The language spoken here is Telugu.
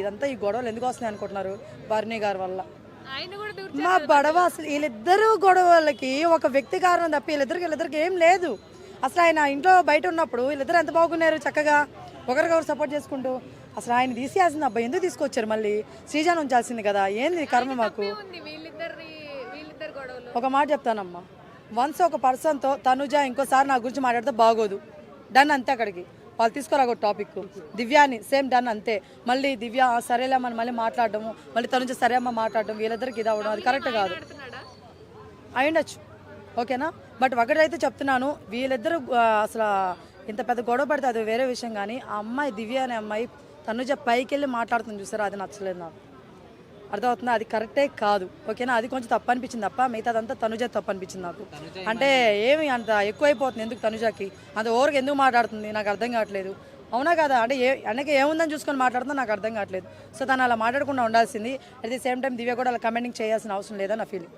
ఇదంతా ఈ గొడవలు ఎందుకు వస్తున్నాయి అనుకుంటున్నారు భరణి గారి వల్ల. ఆయన కూడా మా బడవ అసలు వీళ్ళిద్దరు గొడవలకి ఒక వ్యక్తి కారణం తప్ప వీళ్ళిద్దరికి ఏం లేదు. అసలు ఆయన ఇంట్లో బయట ఉన్నప్పుడు వీళ్ళిద్దరు ఎంత బాగున్నారు చక్కగా ఒకరికొకరు సపోర్ట్ చేసుకుంటూ. అసలు ఆయన తీసేయాల్సింది అబ్బాయి ఎందుకు తీసుకొచ్చారు మళ్ళీ శ్రీజాన్ ఉంచాల్సింది కదా, ఏంది కర్మ మాకు. వీళ్ళిద్దరు గొడవలు ఒక మాట చెప్తానమ్మా, వన్స్ ఒక పర్సన్తో తనుజ ఇంకోసారి నా గురించి మాట్లాడితే బాగోదు, డన్ అంతే. అక్కడికి వాళ్ళు తీసుకోరాక టాపిక్ దివ్యాని సేమ్ డన్ అంతే. మళ్ళీ దివ్య సరేలే మనం మళ్ళీ మాట్లాడటము, మళ్ళీ తనుజ సరే అమ్మ మాట్లాడడం, వీళ్ళిద్దరికి ఇది అవ్వడం అది కరెక్ట్ కాదు. అయ్యుండొచ్చు ఓకేనా, బట్ ఒకటైతే చెప్తున్నాను, వీళ్ళిద్దరు అసలు ఇంత పెద్ద గొడవ పడితే అది వేరే విషయం. కానీ ఆ అమ్మాయి దివ్య అనే అమ్మాయి తనుజ పైకి వెళ్ళి మాట్లాడుతుంది చూసారా, అది నచ్చలేదు నాకు. అర్థమవుతుందా, అది కరెక్టే కాదు ఓకేనా. అది కొంచెం తప్పు అనిపించింది తప్ప మిగతాదంతా తనుజ తప్పు అనిపించింది నాకు. అంటే ఏమి అంత ఎక్కువైపోతుంది ఎందుకు తనుజకి, అంత ఓవర్గా ఎందుకు మాట్లాడుతుంది నాకు అర్థం కావట్లేదు. అవునా కదా, అంటే అన్నకి ఏముందని చూసుకొని మాట్లాడుతుందో నాకు అర్థం కావట్లేదు. సో తను అలా మాట్లాడకుండా ఉండాల్సింది. అట్ ది సేమ్ టైం దివ్య కూడా అలా కమెంటింగ్ చేయాల్సిన అవసరం లేదని నా ఫీలింగ్.